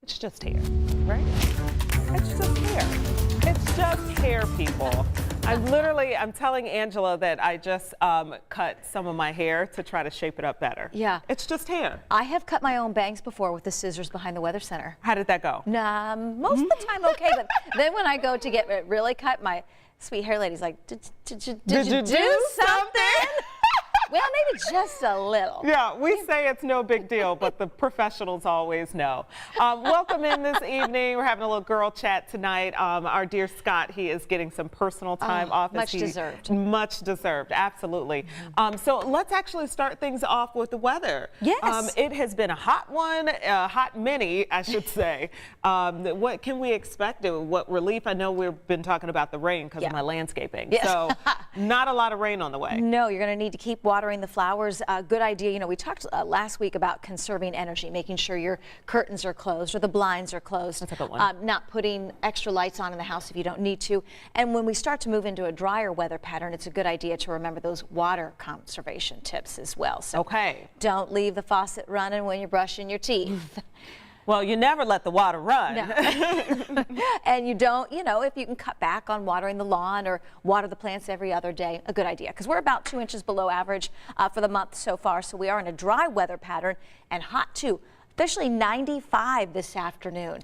It's just hair, right? It's just hair. It's just hair, people. I'm telling Angela that I just cut some of my hair to try to shape it up better. Yeah. It's just hair. I have cut my own bangs before with the scissors behind the Weather Center. How did that go? Most of the time okay, but then when I go to get it really cut, my sweet hair lady's like, did you do something? Well, maybe just a little. Yeah, we say it's no big deal, but the professionals always know. Welcome in this evening. We're having a little girl chat tonight. Our dear Scott, he is getting some personal time off. Much deserved. Much deserved, absolutely. So let's actually start things off with the weather. Yes. It has been a hot one, a hot mini, I should say. What can we expect? What relief? I know we've been talking about the rain because of my landscaping. Yes. So not a lot of rain on the way. No, you're going to need to keep watering the flowers. Good idea. You know, we talked last week about conserving energy, making sure your curtains are closed or the blinds are closed. That's a good one. Not putting extra lights on in the house if you don't need to. And when we start to move into a drier weather pattern, it's a good idea to remember those water conservation tips as well. So okay. Don't leave the faucet running when you're brushing your teeth. Well, you never let the water run. No. And you don't, you know, if you can cut back on watering the lawn or water the plants every other day, a good idea. Because we're about 2 inches below average for the month so far. So we are in a dry weather pattern and hot too. Officially 95 this afternoon.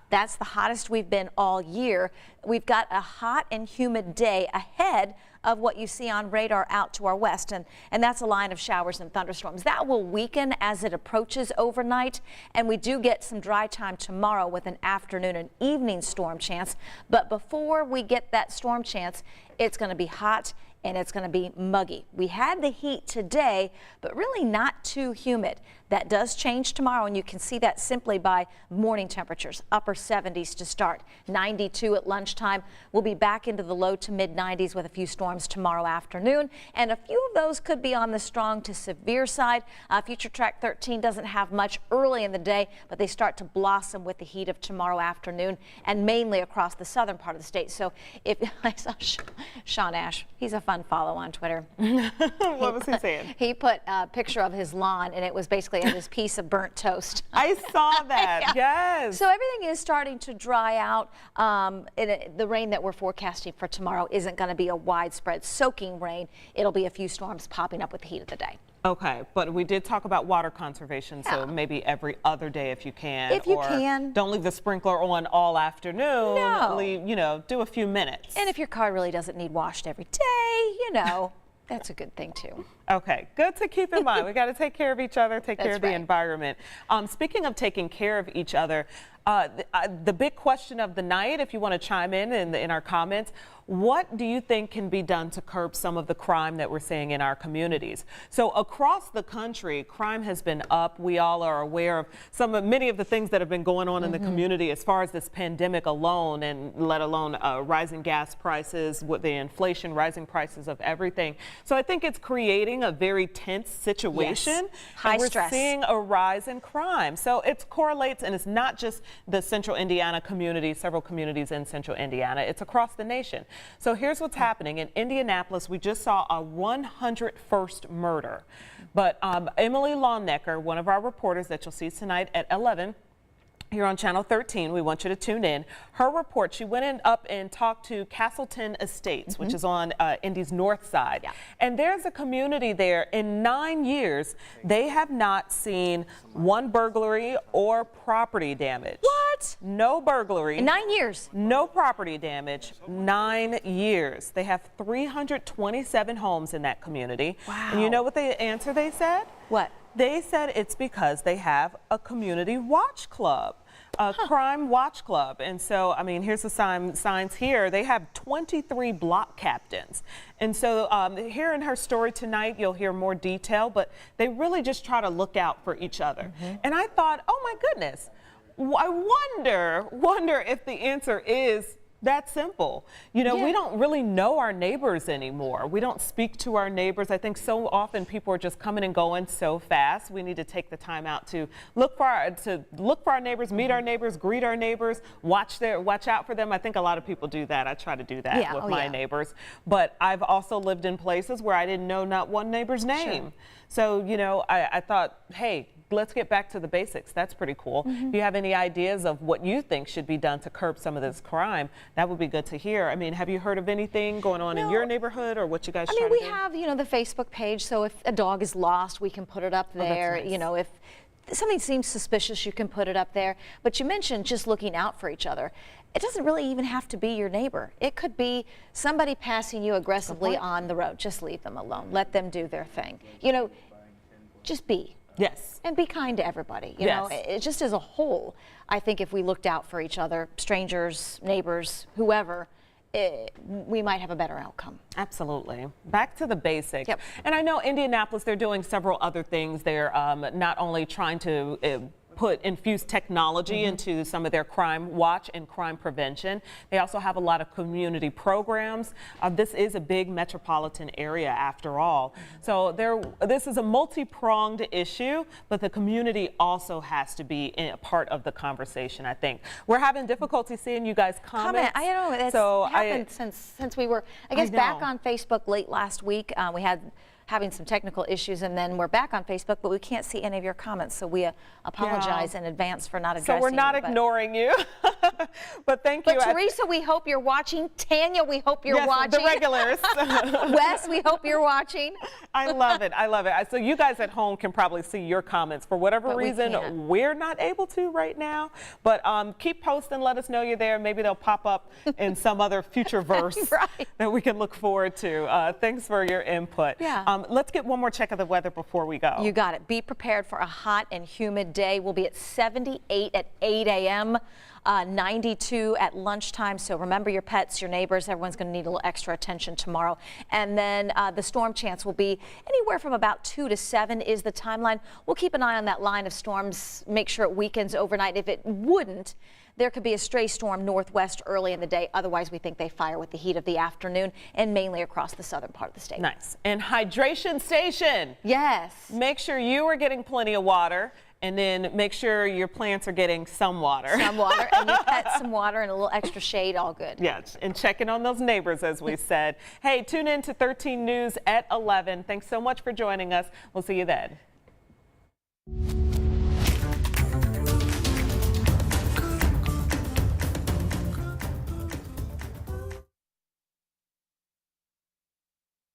That's the hottest we've been all year. We've got a hot and humid day ahead of what you see on radar out to our west, and that's a line of showers and thunderstorms. That will weaken as it approaches overnight, and we do get some dry time tomorrow with an afternoon and evening storm chance. But before we get that storm chance, it's going to be hot and it's going to be muggy. We had the heat today, but really not too humid. That does change tomorrow, and you can see that simply by morning temperatures. Upper 70s to start, 92 at lunchtime. We'll be back into the low to mid 90s with a few storms tomorrow afternoon, and a few of those could be on the strong to severe side. Future Track 13 doesn't have much early in the day, but they start to blossom with the heat of tomorrow afternoon and mainly across the southern part of the state. So if I saw Sean Ash, he's a fun follow on Twitter. What was he saying? He put a picture of his lawn, and it was basically this piece of burnt toast. I saw that. Yes. So everything is starting to dry out. The rain that we're forecasting for tomorrow isn't going to be a widespread soaking rain. It'll be a few storms popping up with the heat of the day. Okay, but we did talk about water conservation, so maybe every other day if you can. If you can. Don't leave the sprinkler on all afternoon. No. Leave, you know, do a few minutes. And if your car really doesn't need washed every day, you know, that's a good thing too. Okay, good to keep in mind. We got to take care of each other, take care of the environment. Speaking of taking care of each other, the big question of the night, if you want to chime in our comments, what do you think can be done to curb some of the crime that we're seeing in our communities? So across the country, crime has been up. We all are aware of many of the things that have been going on in the community as far as this pandemic alone, and let alone rising gas prices, with the inflation, rising prices of everything. So I think it's creating a very tense situation. Yes. High stress. We're seeing a rise in crime. So it correlates, and it's not just the central Indiana community, several communities in central Indiana. It's across the nation. So here's what's happening. In Indianapolis, we just saw a 101st murder. But Emily Longnecker, one of our reporters that you'll see tonight at 11, here on Channel 13, we want you to tune in. Her report, she went up and talked to Castleton Estates, which is on Indy's north side. Yeah. And there's a community there. In 9 years, they have not seen one burglary or property damage. What? No burglary. In 9 years? No property damage. 9 years. They have 327 homes in that community. Wow. And you know what the answer they said? What? They said it's because they have a community watch club. A crime watch club. And so, I mean, here's the signs here. They have 23 block captains. And so here in her story tonight, you'll hear more detail, but they really just try to look out for each other. And I thought, oh my goodness, I wonder if the answer is that simple. You know, we don't really know our neighbors anymore. We don't speak to our neighbors. I think so often people are just coming and going so fast. We need to take the time out to look for our neighbors, meet our neighbors, greet our neighbors, watch out for them. I think a lot of people do that. I try to do that with my neighbors. But I've also lived in places where I didn't know not one neighbor's name. So, you know, I thought, hey, let's get back to the basics. That's pretty cool. If you have any ideas of what you think should be done to curb some of this crime, that would be good to hear. I mean, have you heard of anything going on in your neighborhood, or what you guys try to do? I mean, we have, you know, the Facebook page, so if a dog is lost, we can put it up there. Nice. You know, if something seems suspicious, you can put it up there. But you mentioned just looking out for each other. It doesn't really even have to be your neighbor. It could be somebody passing you aggressively on the road. Just leave them alone. Let them do their thing. You know, just be. Yes. And be kind to everybody. You know, it just as a whole, I think if we looked out for each other, strangers, neighbors, whoever, we might have a better outcome. Absolutely. Back to the basics. Yep. And I know Indianapolis, they're doing several other things. They're not only trying to infuse technology into some of their crime watch and crime prevention. They also have a lot of community programs. This is a big metropolitan area after all. So this is a multi-pronged issue, but the community also has to be a part of the conversation, I think. We're having difficulty seeing you guys comment. I know, it's happened since we were, I guess, back on Facebook late last week. We had having some technical issues, and then we're back on Facebook, but we can't see any of your comments, so we apologize in advance for not addressing you. So we're not ignoring you, but thank you. But Teresa, we hope you're watching. Tanya, we hope you're watching. The regulars. Wes, we hope you're watching. I love it. I love it. So you guys at home can probably see your comments. For whatever reason, we're not able to right now, but keep posting. Let us know you're there. Maybe they'll pop up in some other future verse that we can look forward to. Thanks for your input. Let's get one more check of the weather before we go. You got it. Be prepared for a hot and humid day. We'll be at 78 at 8 a.m., 92 at lunchtime. So remember your pets, your neighbors. Everyone's going to need a little extra attention tomorrow. And then the storm chance will be anywhere from about 2 to 7 is the timeline. We'll keep an eye on that line of storms. Make sure it weakens overnight. If it wouldn't, there could be a stray storm northwest early in the day. Otherwise, we think they fire with the heat of the afternoon and mainly across the southern part of the state. Nice. And hydration station. Yes. Make sure you are getting plenty of water, and then make sure your plants are getting some water. Some water, and your pets some water and a little extra shade, all good. Yes, and checking on those neighbors, as we said. Hey, tune in to 13 News at 11. Thanks so much for joining us. We'll see you then.